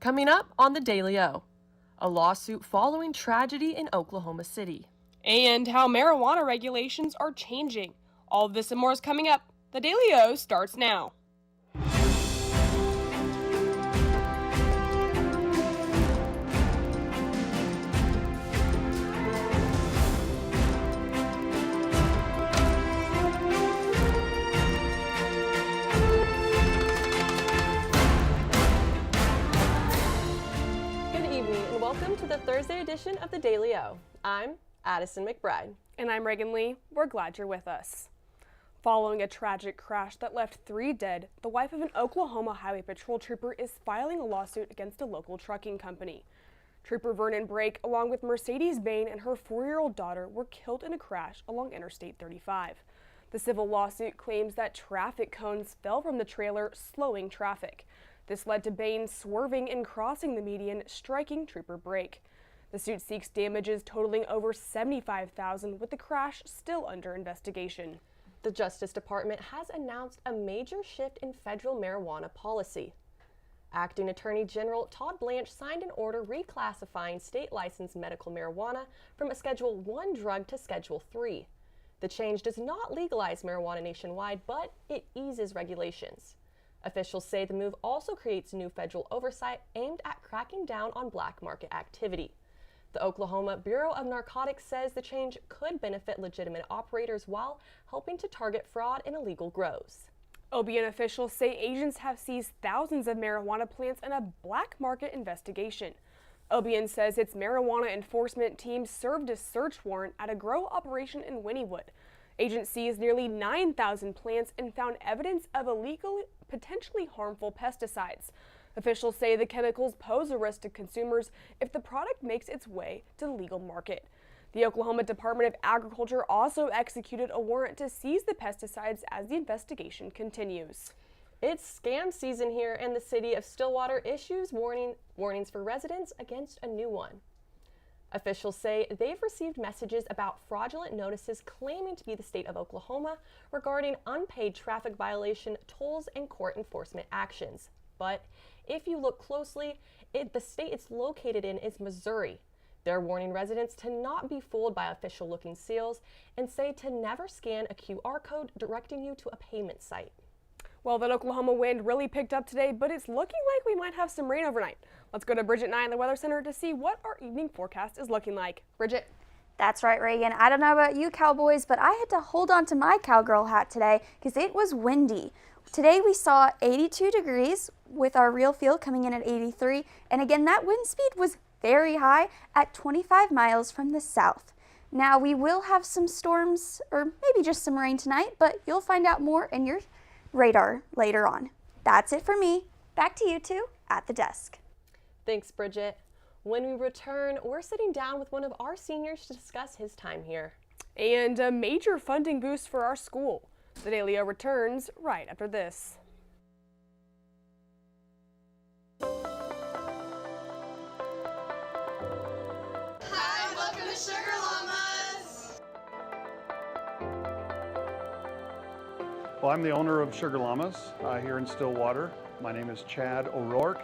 Coming up on the Daily O, a lawsuit following tragedy in Oklahoma City. And how marijuana regulations are changing. All of this and more is coming up. The Daily O starts now. Welcome to the Thursday edition of the Daily O. I'm Addison McBride. And I'm Reagan Lee. We're glad you're with us. Following a tragic crash that left 3 dead, the wife of an Oklahoma Highway Patrol trooper is filing a lawsuit against a local trucking company. Trooper Vernon Brake, along with Mercedes Bain and her 4-year-old daughter, were killed in a crash along Interstate 35. The civil lawsuit claims that traffic cones fell from the trailer, slowing traffic. This led to Bain swerving and crossing the median, striking Trooper Brake. The suit seeks damages totaling over $75,000, with the crash still under investigation. The Justice Department has announced a major shift in federal marijuana policy. Acting Attorney General Todd Blanche signed an order reclassifying state-licensed medical marijuana from a Schedule I drug to Schedule III. The change does not legalize marijuana nationwide, but it eases regulations. Officials say the move also creates new federal oversight aimed at cracking down on black market activity. The Oklahoma Bureau of Narcotics says the change could benefit legitimate operators while helping to target fraud and illegal grows. OBN officials say agents have seized thousands of marijuana plants in a black market investigation. OBN says its marijuana enforcement team served a search warrant at a grow operation in Wynnewood. Agents seized nearly 9,000 plants and found evidence of illegal, potentially harmful pesticides. Officials say the chemicals pose a risk to consumers if the product makes its way to the legal market. The Oklahoma Department of Agriculture also executed a warrant to seize the pesticides as the investigation continues. It's scam season here, and the city of Stillwater issues warnings for residents against a new one. Officials say they've received messages about fraudulent notices claiming to be the state of Oklahoma regarding unpaid traffic violation, tolls, and court enforcement actions. But if you look closely, the state it's located in is Missouri. They're warning residents to not be fooled by official-looking seals and say to never scan a QR code directing you to a payment site. Well, that Oklahoma wind really picked up today, but it's looking like we might have some rain overnight. Let's go to Bridget Nye in the Weather Center to see what our evening forecast is looking like. Bridget. That's right, Reagan. I don't know about you Cowboys, but I had to hold on to my cowgirl hat today because it was windy. Today we saw 82 degrees with our real feel coming in at 83. And again, that wind speed was very high at 25 miles from the south. Now we will have some storms or maybe just some rain tonight, but you'll find out more in your radar later on. That's it for me. Back to you two at the desk. Thanks, Bridget. When we return, we're sitting down with one of our seniors to discuss his time here. And a major funding boost for our school. The Daily O returns right after this. Hi, welcome to Sugar Llamas. Well, I'm the owner of Sugar Llamas here in Stillwater. My name is Chad O'Rourke.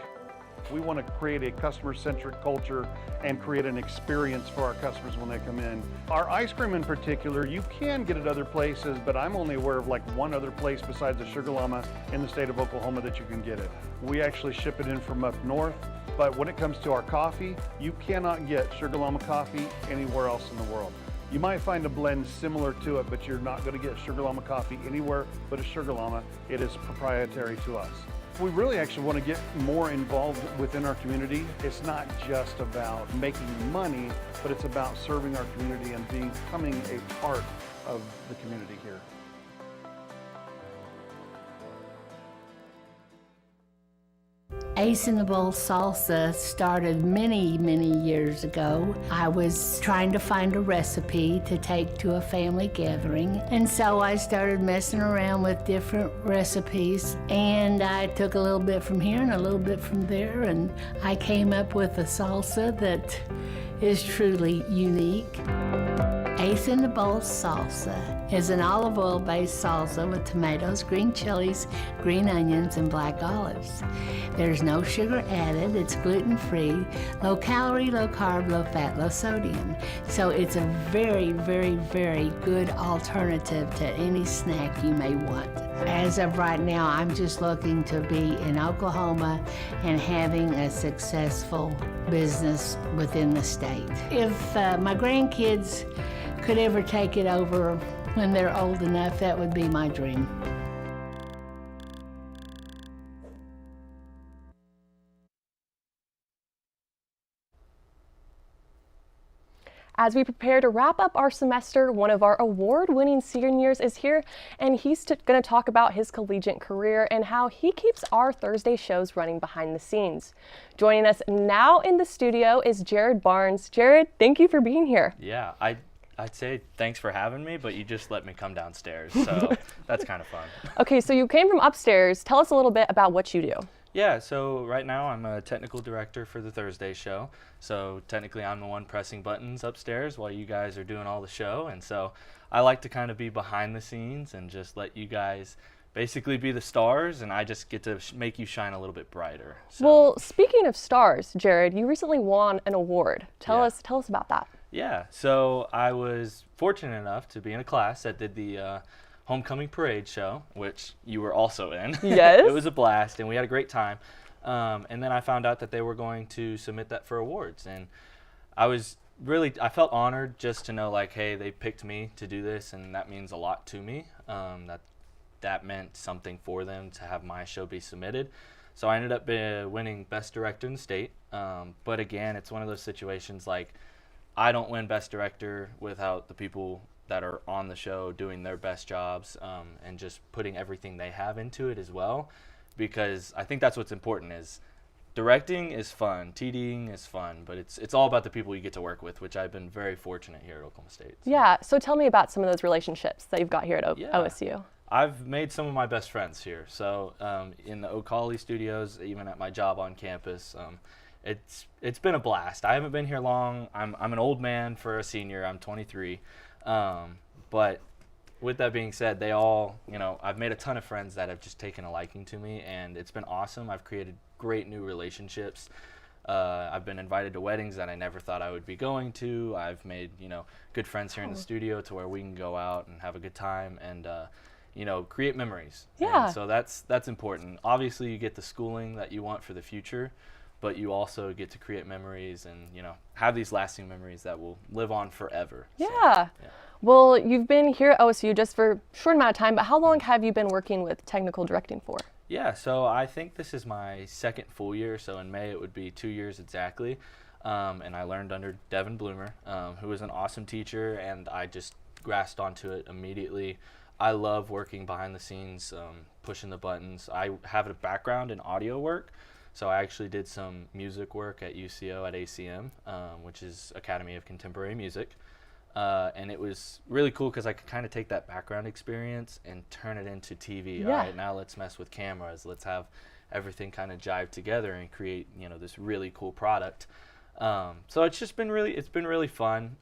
We want to create a customer-centric culture and create an experience for our customers when they come in. Our ice cream in particular, you can get it other places, but I'm only aware of like one other place besides the Sugar Llama in the state of Oklahoma that you can get it. We actually ship it in from up north, but when it comes to our coffee, you cannot get Sugar Llama coffee anywhere else in the world. You might find a blend similar to it, but you're not going to get Sugar Llama coffee anywhere but a Sugar Llama. It is proprietary to us. We really actually want to get more involved within our community. It's not just about making money, but it's about serving our community and becoming a part of the community here. Ace in the Bowl salsa started many, many years ago. I was trying to find a recipe to take to a family gathering, and so I started messing around with different recipes, and I took a little bit from here and a little bit from there, and I came up with a salsa that is truly unique. Ace in the Bowl salsa is an olive oil-based salsa with tomatoes, green chilies, green onions, and black olives. There's no sugar added, it's gluten-free, low calorie, low carb, low fat, low sodium. So it's a very, very, very good alternative to any snack you may want. As of right now, I'm just looking to be in Oklahoma and having a successful business within the state. If my grandkids could ever take it over when they're old enough, that would be my dream. As we prepare to wrap up our semester, one of our award-winning seniors is here, and he's going to talk about his collegiate career and how he keeps our Thursday shows running behind the scenes. Joining us now in the studio is Jared Barnes. Jared, thank you for being here. Yeah, I'd say thanks for having me, but you just let me come downstairs, so that's kind of fun. Okay, so you came from upstairs. Tell us a little bit about what you do. Yeah, so right now I'm a technical director for the Thursday show. So technically I'm the one pressing buttons upstairs while you guys are doing all the show. And so I like to kind of be behind the scenes and just let you guys basically be the stars, and I just get to make you shine a little bit brighter. So. Well, speaking of stars, Jared, you recently won an award. Tell us about that. Yeah, so I was fortunate enough to be in a class that did the homecoming parade show, which you were also in. Yes. It was a blast, and we had a great time. And then I found out that they were going to submit that for awards, and I felt honored just to know, like, hey, they picked me to do this, and that means a lot to me. That meant something for them to have my show be submitted. So I ended up winning Best Director in the state. But again, it's one of those situations like, I don't win Best Director without the people that are on the show doing their best jobs, and just putting everything they have into it as well, because I think that's what's important. Is directing is fun, TDing is fun, but it's all about the people you get to work with, which I've been very fortunate here at Oklahoma State. So. Yeah, so tell me about some of those relationships that you've got here at OSU. I've made some of my best friends here. So in the Ocali studios, even at my job on campus, it's been a blast. I haven't been here long. I'm an old man for a senior. I'm 23. But with that being said, they all, I've made a ton of friends that have just taken a liking to me, and it's been awesome. I've created great new relationships. I've been invited to weddings that I never thought I would be going to. I've made, good friends here in the studio to where we can go out and have a good time and, create memories. Yeah. And so that's important. Obviously, you get the schooling that you want for the future, but you also get to create memories and, have these lasting memories that will live on forever. Yeah. So, yeah. Well, you've been here at OSU just for a short amount of time, but how long have you been working with technical directing for? Yeah, so I think this is my second full year, so in May it would be 2 years exactly. And I learned under Devin Bloomer, who was an awesome teacher, and I just grasped onto it immediately. I love working behind the scenes, pushing the buttons. I have a background in audio work, so I actually did some music work at UCO at ACM, which is Academy of Contemporary Music. And it was really cool because I could kind of take that background experience and turn it into TV. Yeah. All right, now let's mess with cameras. Let's have everything kind of jive together and create, this really cool product. So it's been really fun,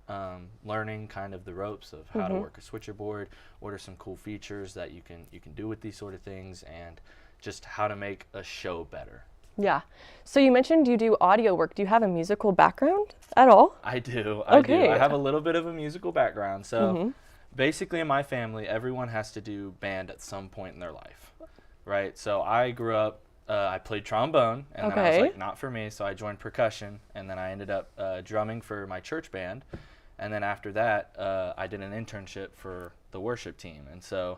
learning kind of the ropes of how to work a switcher board, what are some cool features that you can do with these sort of things, and just how to make a show better. Yeah. So you mentioned you do audio work. Do you have a musical background at all? I do. Okay. I have a little bit of a musical background. So basically in my family, everyone has to do band at some point in their life, right? So I grew up, I played trombone, and then I was like, not for me, so I joined percussion, and then I ended up drumming for my church band. And then after that, I did an internship for the worship team. And so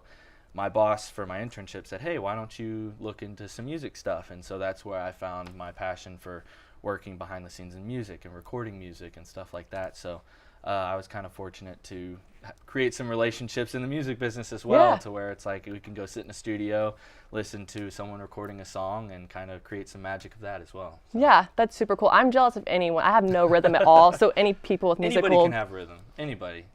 my boss for my internship said, hey, why don't you look into some music stuff? And so that's where I found my passion for working behind the scenes in music and recording music and stuff like that. So I was kind of fortunate to create some relationships in the music business as well, to where it's like we can go sit in a studio, listen to someone recording a song, and kind of create some magic of that as well. So. Yeah, that's super cool. I'm jealous of anyone. I have no rhythm at all, so any people with musical... Anybody can have rhythm. Anybody.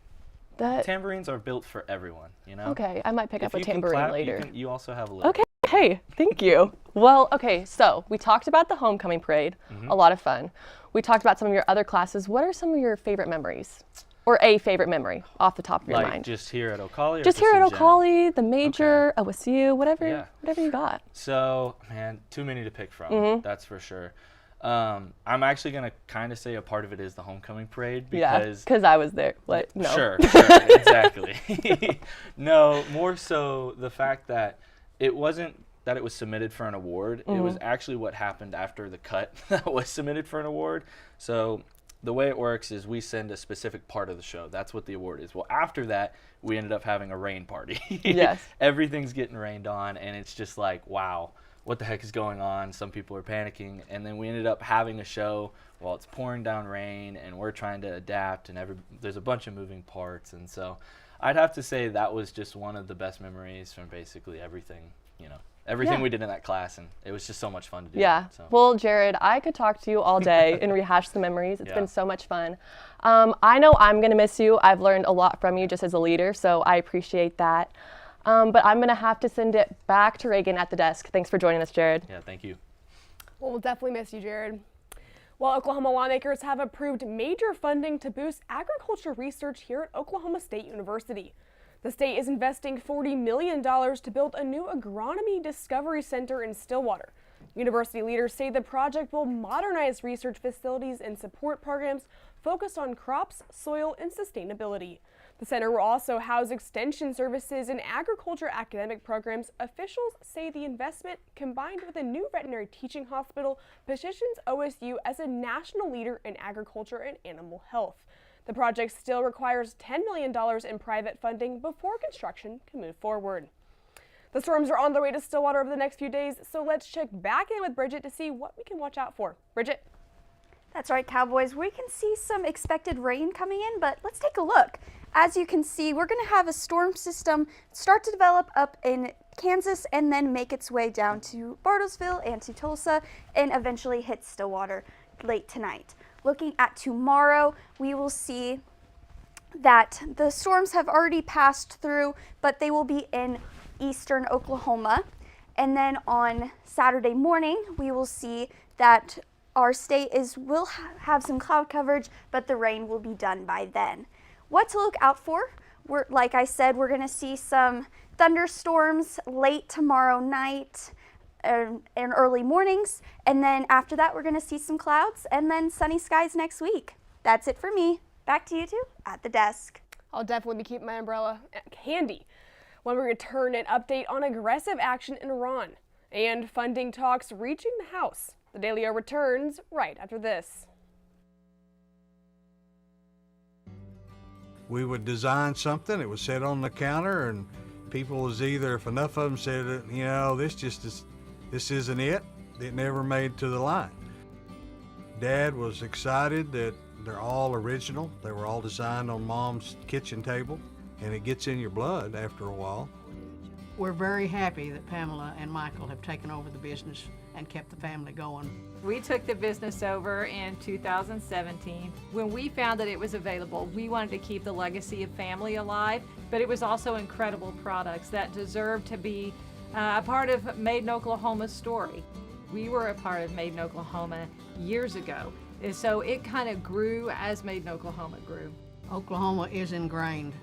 That... Tambourines are built for everyone, Okay, I might pick up a If you can tambourine clap, later. You also have a little. Okay, hey, thank you. Well, okay, so we talked about the homecoming parade, a lot of fun. We talked about some of your other classes. What are some of your favorite memories? or a favorite memory off the top of your Like mind. just here at O'Colly? Or Just here at in general? O'Colly, the major, OSU, whatever, Yeah. whatever you got. So, man, too many to pick from. That's for sure. I'm actually gonna kind of say a part of it is the homecoming parade Yeah, because because I was there. What? No. Sure, exactly. No, more so the fact that it wasn't that it was submitted for an award. It was actually what happened after the cut that was submitted for an award. So the way it works is we send a specific part of the show. That's what the award is. Well, after that, we ended up having a rain party. Yes. Everything's getting rained on, and it's just like, wow, what the heck is going on? Some people are panicking. And then we ended up having a show while it's pouring down rain, and we're trying to adapt, and there's a bunch of moving parts. And so I'd have to say that was just one of the best memories from basically everything, everything we did in that class, and it was just so much fun to do. Yeah. So. Well, Jared, I could talk to you all day and rehash the memories. It's Yeah. been so much fun. I know I'm going to miss you. I've learned a lot from you just as a leader, so I appreciate that. But I'm going to have to send it back to Reagan at the desk. Thanks for joining us, Jared. Yeah, thank you. Well, we'll definitely miss you, Jared. Well, Oklahoma lawmakers have approved major funding to boost agriculture research here at Oklahoma State University. The state is investing $40 million to build a new agronomy discovery center in Stillwater. University leaders say the project will modernize research facilities and support programs focused on crops, soil, and sustainability. The center will also house extension services and agriculture academic programs. Officials say the investment, combined with a new veterinary teaching hospital, positions OSU as a national leader in agriculture and animal health. The project still requires $10 million in private funding before construction can move forward. The storms are on their way to Stillwater over the next few days, so let's check back in with Bridget to see what we can watch out for. Bridget? That's right, Cowboys. We can see some expected rain coming in, but let's take a look. As you can see, we're going to have a storm system start to develop up in Kansas and then make its way down to Bartlesville and to Tulsa and eventually hit Stillwater late tonight. Looking at tomorrow, we will see that the storms have already passed through, but they will be in eastern Oklahoma. And then on Saturday morning, we will see that our state will have some cloud coverage, but the rain will be done by then. What to look out for? Like I said, we're going to see some thunderstorms late tomorrow night and early mornings, and then after that we're going to see some clouds and then sunny skies next week. That's it for me. Back to you two at the desk. I'll definitely be keeping my umbrella handy. When we return, an update on aggressive action in Iran and funding talks reaching the House. The Daily O returns right after this. We would design something, it was set on the counter, and people was either, if enough of them said, this isn't it never made to the line. Dad was excited that they're all original. They were all designed on Mom's kitchen table, and it gets in your blood after a while. We're very happy that Pamela and Michael have taken over the business and kept the family going. We took the business over in 2017. When we found that it was available, we wanted to keep the legacy of family alive, but it was also incredible products that deserved to be a part of Made in Oklahoma's story. We were a part of Made in Oklahoma years ago, and so it kind of grew as Made in Oklahoma grew. Oklahoma is ingrained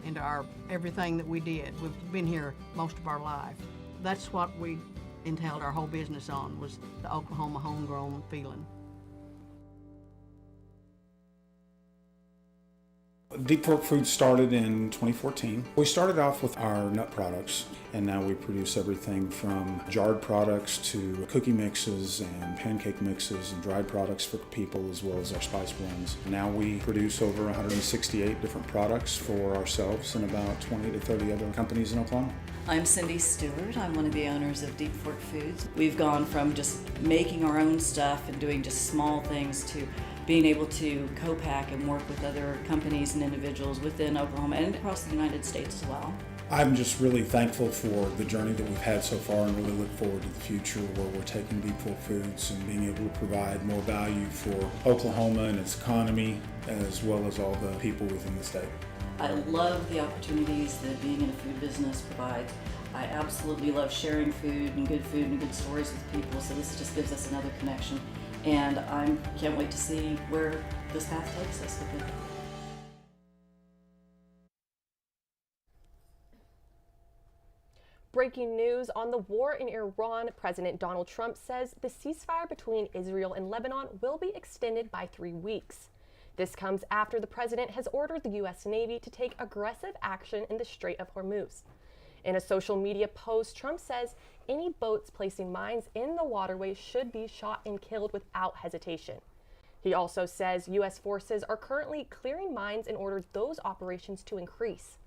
into everything that we did. We've been here most of our life. That's what we entailed our whole business on, was the Oklahoma homegrown feeling. Deep Fork Foods started in 2014. We started off with our nut products, and now we produce everything from jarred products to cookie mixes and pancake mixes and dried products for people, as well as our spice blends. Now we produce over 168 different products for ourselves and about 20 to 30 other companies in Oklahoma. I'm Cindy Stewart. I'm one of the owners of Deep Fork Foods. We've gone from just making our own stuff and doing just small things to being able to co-pack and work with other companies and individuals within Oklahoma and across the United States as well. I'm just really thankful for the journey that we've had so far and really look forward to the future where we're taking Deep Fork Foods and being able to provide more value for Oklahoma and its economy, as well as all the people within the state. I love the opportunities that being in a food business provides. I absolutely love sharing food and good stories with people, so this just gives us another connection. And I can't wait to see where this path takes us with it. breaking news on the war in Iran. President Donald Trump says the ceasefire between Israel and Lebanon will be extended by 3 weeks. This comes after the president has ordered the U.S. Navy to take aggressive action in the Strait of Hormuz. In a social media post, Trump says any boats placing mines in the waterway should be shot and killed without hesitation. He also says U.S. forces are currently clearing mines and ordered those operations to increase.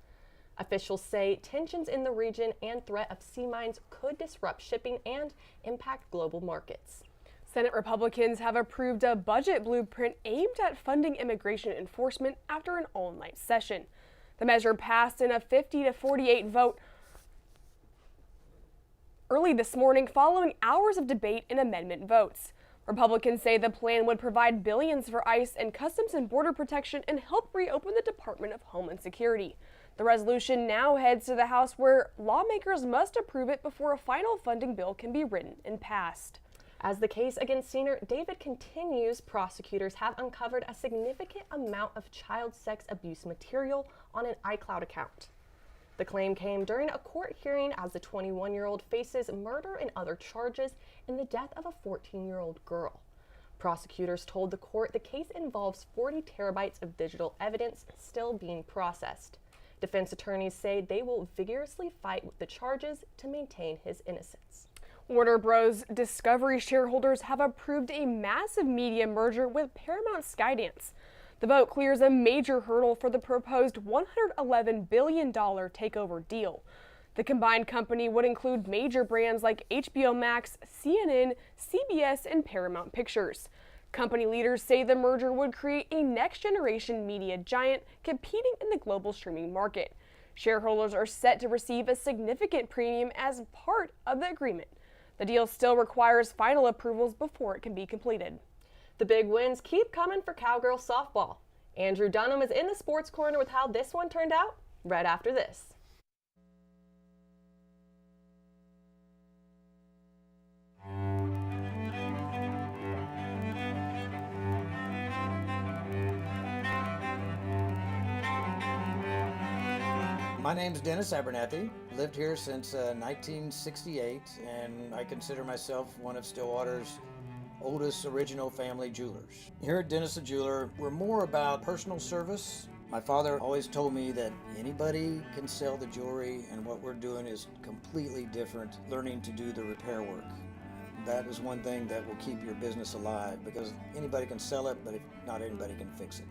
Officials say tensions in the region and threat of sea mines could disrupt shipping and impact global markets. Senate Republicans have approved a budget blueprint aimed at funding immigration enforcement after an all-night session. The measure passed in a 50-48 vote early this morning following hours of debate and amendment votes. Republicans say the plan would provide billions for ICE and Customs and Border Protection and help reopen the Department of Homeland Security. The resolution now heads to the House, where lawmakers must approve it before a final funding bill can be written and passed. As the case against singer David continues, prosecutors have uncovered a significant amount of child sex abuse material on an iCloud account. The claim came during a court hearing as the 21-year-old faces murder and other charges in the death of a 14-year-old girl. Prosecutors told the court the case involves 40 terabytes of digital evidence still being processed. Defense attorneys say they will vigorously fight the charges to maintain his innocence. Warner Bros. Discovery shareholders have approved a massive media merger with Paramount Skydance. The vote clears a major hurdle for the proposed $111 billion takeover deal. The combined company would include major brands like HBO Max, CNN, CBS, and Paramount Pictures. Company leaders say the merger would create a next-generation media giant competing in the global streaming market. Shareholders are set to receive a significant premium as part of the agreement. The deal still requires final approvals before it can be completed. The big wins keep coming for Cowgirl softball. Andrew Dunham is in the Sports Corner with how this one turned out right after this. My name's Dennis Abernathy. Lived here since 1968, and I consider myself one of Stillwater's oldest original family jewelers. Here at Dennis the Jeweler, we're more about personal service. My father always told me that anybody can sell the jewelry, and what we're doing is completely different, learning to do the repair work. That is one thing that will keep your business alive, because anybody can sell it, but not anybody can fix it.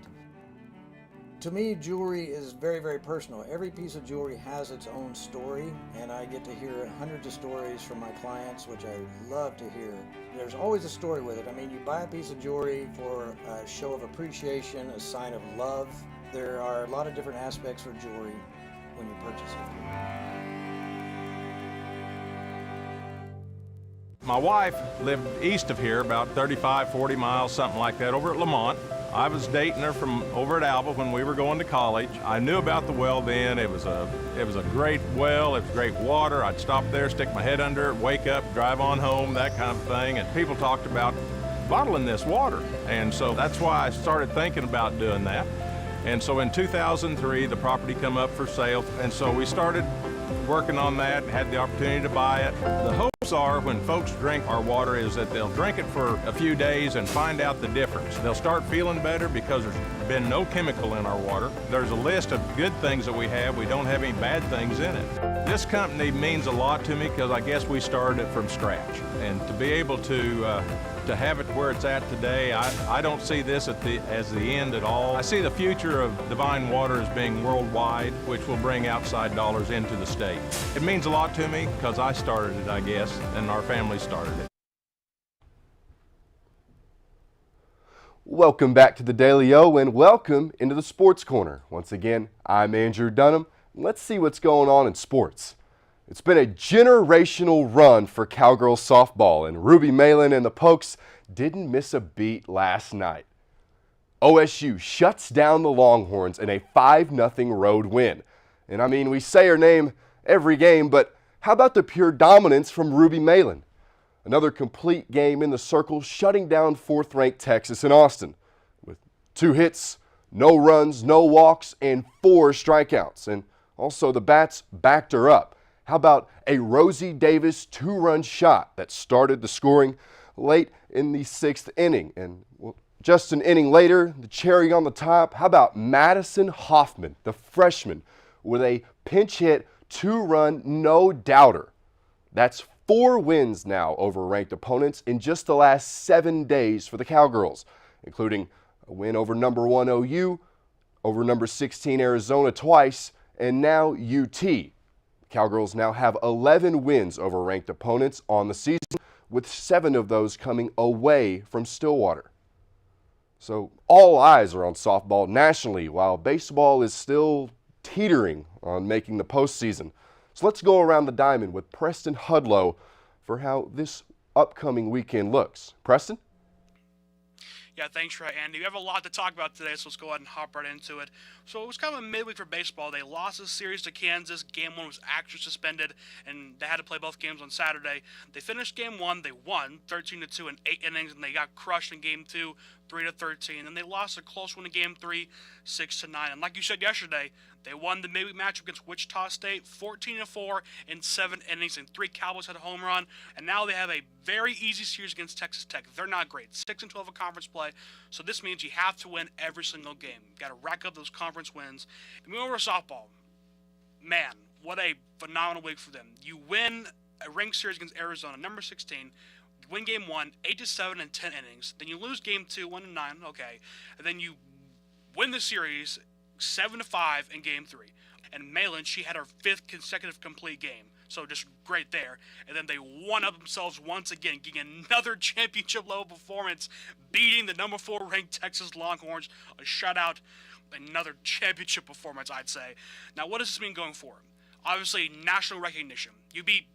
To me, jewelry is very, very personal. Every piece of jewelry has its own story, and I get to hear hundreds of stories from my clients, which I love to hear. There's always a story with it. I mean, you buy a piece of jewelry for a show of appreciation, a sign of love. There are a lot of different aspects for jewelry when you purchase it. My wife lived east of here, about 35, 40 miles, something like that, over at Lamont. I was dating her from over at Alba when we were going to college. I knew about the well then. It was a great well. It was great water. I'd stop there, stick my head under it, wake up, drive on home, that kind of thing. And people talked about bottling this water. And so that's why I started thinking about doing that. And so in 2003, the property come up for sale. And so we started working on that, had the opportunity to buy it. The hopes are when folks drink our water is that they'll drink it for a few days and find out the difference. They'll start feeling better because there's been no chemical in our water. There's a list of good things that we have. We don't have any bad things in it. This company means a lot to me because I guess we started it from scratch. And to be able to have it where it's at today, I don't see this as the end at all. I see the future of Divine Water as being worldwide, which will bring outside dollars into the state. It means a lot to me because I started it, I guess, and our family started it. Welcome back to the Daily O and welcome into the Sports Corner. Once again, I'm Andrew Dunham. Let's see what's going on in sports. It's been a generational run for Cowgirl softball, and Ruby Malin and the Pokes didn't miss a beat last night. OSU shuts down the Longhorns in a 5-0 road win. And I mean, we say her name every game, but how about the pure dominance from Ruby Malin? Another complete game in the circle, shutting down 4th-ranked Texas in Austin with 2 hits, no runs, no walks, and 4 strikeouts. And also the Bats backed her up, How about a Rosie Davis 2-run shot that started the scoring late in the 6th inning? And just an inning later, the cherry on the top, how about Madison Hoffman, the freshman, with a pinch hit 2-run no-doubter? That's 4 wins now over ranked opponents in just the last 7 days for the Cowgirls, including a win over number 1 OU, over number 16 Arizona twice, and now UT. Cowgirls now have 11 wins over ranked opponents on the season, with 7 of those coming away from Stillwater. So all eyes are on softball nationally, while baseball is still teetering on making the postseason. So let's go around the diamond with Preston Hudlow for how this upcoming weekend looks. Preston? Yeah, thanks, Andy. We have a lot to talk about today, so let's go ahead and hop right into it. So it was kind of a midweek for baseball. They lost the series to Kansas. Game 1 was actually suspended, and they had to play both games on Saturday. They finished Game 1. They won 13-2 in 8 innings, and they got crushed in Game 2, 3-13. And they lost a close one in Game 3, 6-9. And like you said yesterday, they won the midweek matchup against Wichita State, 14-4 in 7 innings, and 3 Cowboys had a home run. And now they have a very easy series against Texas Tech. They're not great, 6-12 in conference play. So this means you have to win every single game. You got to rack up those conference wins. And moving over to softball, man, what a phenomenal week for them. You win a ranked series against Arizona, number 16. You win Game 1, 8-7 in 10 innings. Then you lose Game 2, 1-9. Okay, and then you win the series 7-5 in Game 3. And Malin, she had her 5th consecutive complete game. So just great there. And then they won up themselves once again, getting another championship-level performance, beating the number 4 ranked Texas Longhorns, a shutout, another championship performance, I'd say. Now, what does this mean going forward? Obviously, national recognition. You beat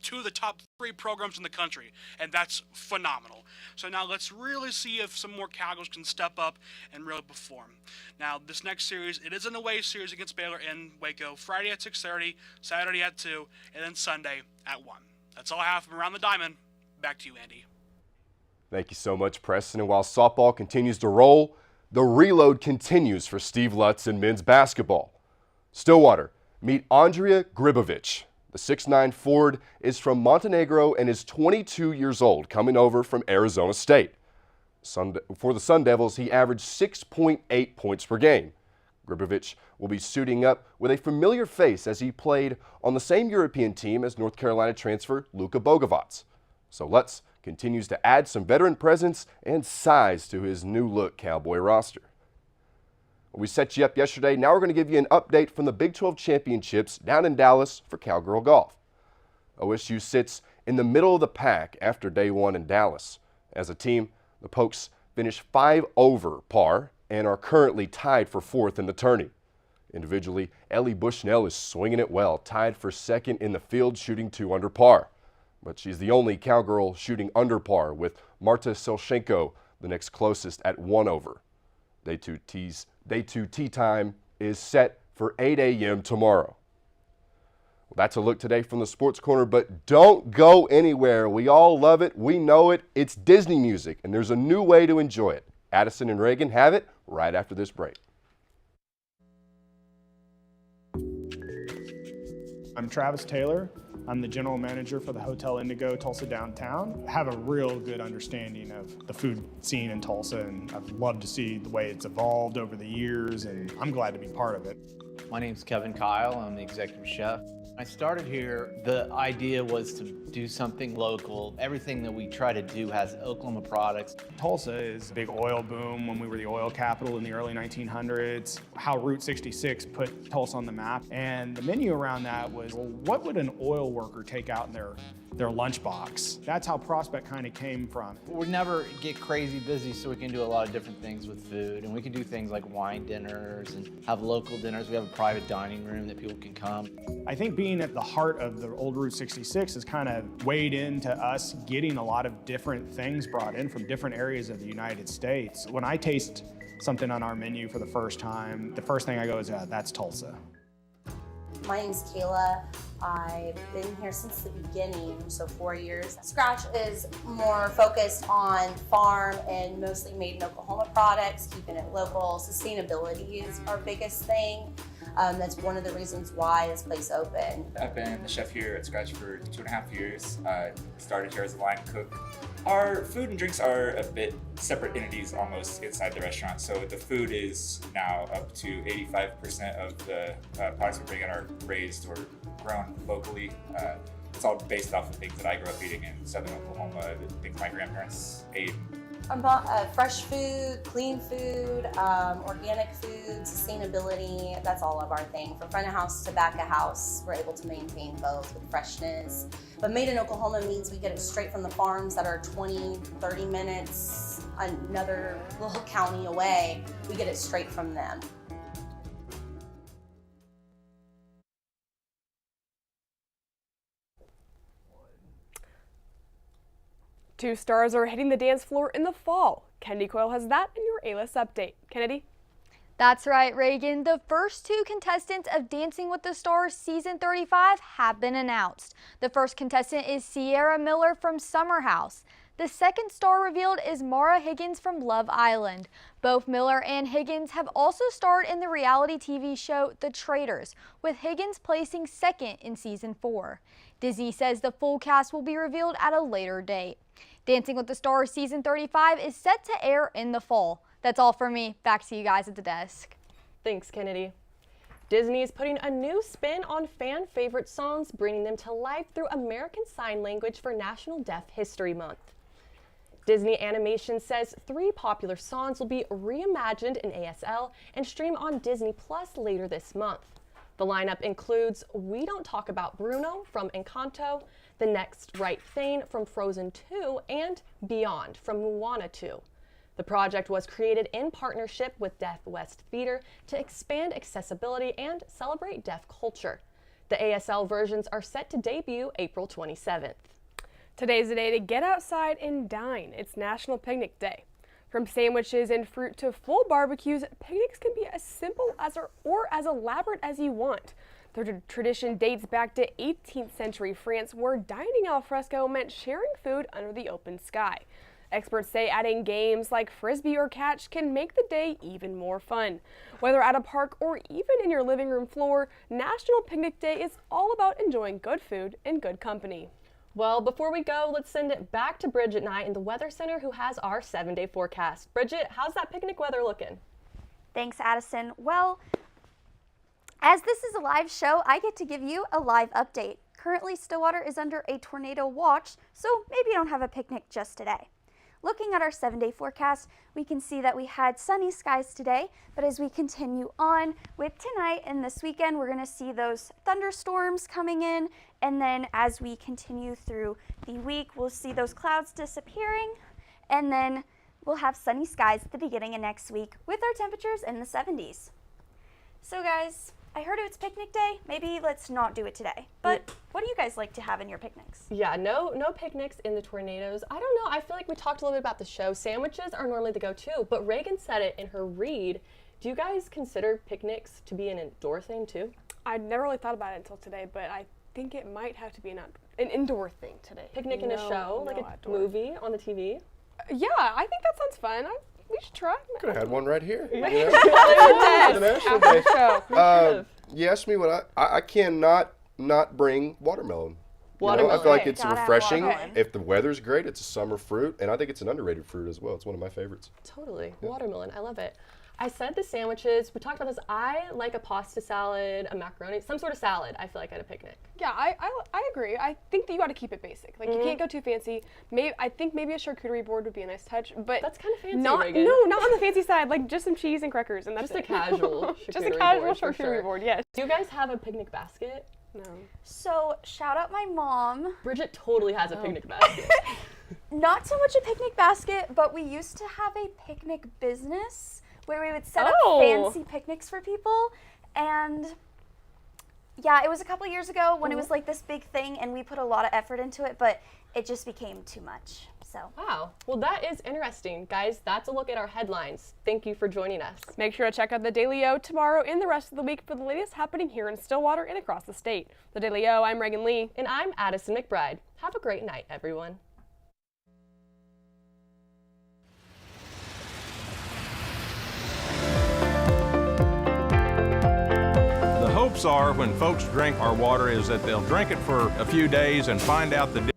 2 of the top 3 programs in the country, and that's phenomenal. So now let's really see if some more Cowgirls can step up and really perform. Now, this next series, it is an away series against Baylor in Waco, Friday at 6:30, Saturday at 2, and then Sunday at 1. That's all I have from Around the Diamond. Back to you, Andy. Thank you so much, Preston. And while softball continues to roll, the reload continues for Steve Lutz in men's basketball. Stillwater, meet Andrea Gribovich. The 6'9" forward is from Montenegro and is 22 years old, coming over from Arizona State. For the Sun Devils, he averaged 6.8 points per game. Gribovich will be suiting up with a familiar face as he played on the same European team as North Carolina transfer Luka Bogovac. So Lutz continues to add some veteran presence and size to his new-look Cowboy roster. We set you up yesterday. Now we're going to give you an update from the Big 12 Championships down in Dallas for Cowgirl golf. OSU sits in the middle of the pack after day 1 in Dallas. As a team, the Pokes finished 5 over par and are currently tied for 4th in the tourney. Individually, Ellie Bushnell is swinging it well, tied for 2nd in the field, shooting 2 under par. But she's the only Cowgirl shooting under par, with Marta Selchenko the next closest at 1 over. Day 2 tee time is set for 8 a.m. tomorrow. Well, that's a look today from the Sports Corner, but don't go anywhere. We all love it. We know it. It's Disney music, and there's a new way to enjoy it. Addison and Reagan have it right after this break. I'm Travis Taylor. I'm the general manager for the Hotel Indigo Tulsa Downtown. I have a real good understanding of the food scene in Tulsa, and I've loved to see the way it's evolved over the years, and I'm glad to be part of it. My name's Kevin Kyle. I'm the executive chef. I started here, the idea was to do something local. Everything that we try to do has Oklahoma products. Tulsa is a big oil boom when we were the oil capital in the early 1900s. How Route 66 put Tulsa on the map. And the menu around that was, well, what would an oil worker take out in their lunchbox? That's how Prospect kind of came from. We never get crazy busy, so we can do a lot of different things with food. And we can do things like wine dinners and have local dinners. We have a private dining room that people can come. I think being at the heart of the old Route 66 has kind of weighed into us getting a lot of different things brought in from different areas of the United States. When I taste something on our menu for the first time, the first thing I go is, that's Tulsa. My name's Kayla. I've been here since the beginning, so 4 years. Scratch is more focused on farm and mostly made in Oklahoma products, keeping it local. Sustainability is our biggest thing. That's one of the reasons why this place opened. I've been the chef here at Scratch for 2.5 years. Started here as a line cook. Our food and drinks are a bit separate entities almost inside the restaurant. So the food is now up to 85% of the products we bring in are raised or grown locally. It's all based off of things that I grew up eating in southern Oklahoma, things my grandparents ate. Fresh food, clean food, organic food, sustainability, that's all of our thing. From front of house to back of house, we're able to maintain both with freshness. But made in Oklahoma means we get it straight from the farms that are 20, 30 minutes, another little county away. We get it straight from them. Two stars are hitting the dance floor in the fall. Kennedy Coyle has that in your A-List update. Kennedy? That's right, Reagan. The first two contestants of Dancing with the Stars Season 35 have been announced. The first contestant is Sierra Miller from Summer House. The second star revealed is Mara Higgins from Love Island. Both Miller and Higgins have also starred in the reality TV show The Traitors, with Higgins placing second in Season 4. Disney says the full cast will be revealed at a later date. Dancing with the Stars Season 35 is set to air in the fall. That's all for me. Back to you guys at the desk. Thanks, Kennedy. Disney is putting a new spin on fan favorite songs, bringing them to life through American Sign Language for National Deaf History Month. Disney Animation says 3 popular songs will be reimagined in ASL and stream on Disney Plus later this month. The lineup includes We Don't Talk About Bruno from Encanto, The Next Right Thing from Frozen 2, and Beyond from Moana 2. The project was created in partnership with Deaf West Theater to expand accessibility and celebrate deaf culture. The ASL versions are set to debut April 27th. Today's the day to get outside and dine. It's National Picnic Day. From sandwiches and fruit to full barbecues, picnics can be as simple as or as elaborate as you want. The tradition dates back to 18th century France, where dining al fresco meant sharing food under the open sky. Experts say adding games like frisbee or catch can make the day even more fun. Whether at a park or even in your living room floor, National Picnic Day is all about enjoying good food and good company. Well, before we go, let's send it back to Bridget Knight in the Weather Center, who has our 7-day forecast. Bridget, how's that picnic weather looking? Thanks, Addison. Well, as this is a live show, I get to give you a live update. Currently, Stillwater is under a tornado watch, so maybe you don't have a picnic just today. Looking at our 7-day forecast, we can see that we had sunny skies today, but as we continue on with tonight and this weekend, we're going to see those thunderstorms coming in, and then as we continue through the week, we'll see those clouds disappearing, and then we'll have sunny skies at the beginning of next week with our temperatures in the 70s. So guys, I heard it's picnic day. Maybe let's not do it today. But what do you guys like to have in your picnics? Yeah, no picnics in the tornadoes. I don't know. I feel like we talked a little bit about the show. Sandwiches are normally the go-to, but Reagan said it in her read. Do you guys consider picnics to be an indoor thing too? I never really thought about it until today, but I think it might have to be an indoor thing today. Picnic in a show, like a outdoor movie on the TV? Yeah, I think that sounds fun. We should try. Could have had one right here. Yeah. You know? Yes. National Day. You asked me what I cannot not bring watermelon. Watermelon. You know, I feel like it's Gotta have refreshing. watermelon. If the weather's great, it's a summer fruit, and I think it's an underrated fruit as well. It's one of my favorites. Totally. Watermelon. I love it. I said the sandwiches. We talked about this. I like a pasta salad, a macaroni, some sort of salad, I feel like, at a picnic. Yeah, I agree. I think that you got to keep it basic. Like, you can't go too fancy. I think maybe a charcuterie board would be a nice touch, but that's kind of fancy, not Reagan. not on the fancy side. Like, just some cheese and crackers, and that's Just a it. casual Just a casual board, for charcuterie sure. board, yes. Do you guys have a picnic basket? No. So, shout out my mom. Bridget totally has a picnic basket. Not so much a picnic basket, but we used to have a picnic business where we would set up fancy picnics for people. And yeah, it was a couple years ago when it was like this big thing, and we put a lot of effort into it, but it just became too much. So Wow. Well, that is interesting. Guys, that's a look at our headlines. Thank you for joining us. Make sure to check out the Daily O tomorrow and the rest of the week for the latest happening here in Stillwater and across the state. The Daily O, I'm Reagan Lee. And I'm Addison McBride. Have a great night, everyone. hopes are when folks drink our water is that they'll drink it for a few days and find out the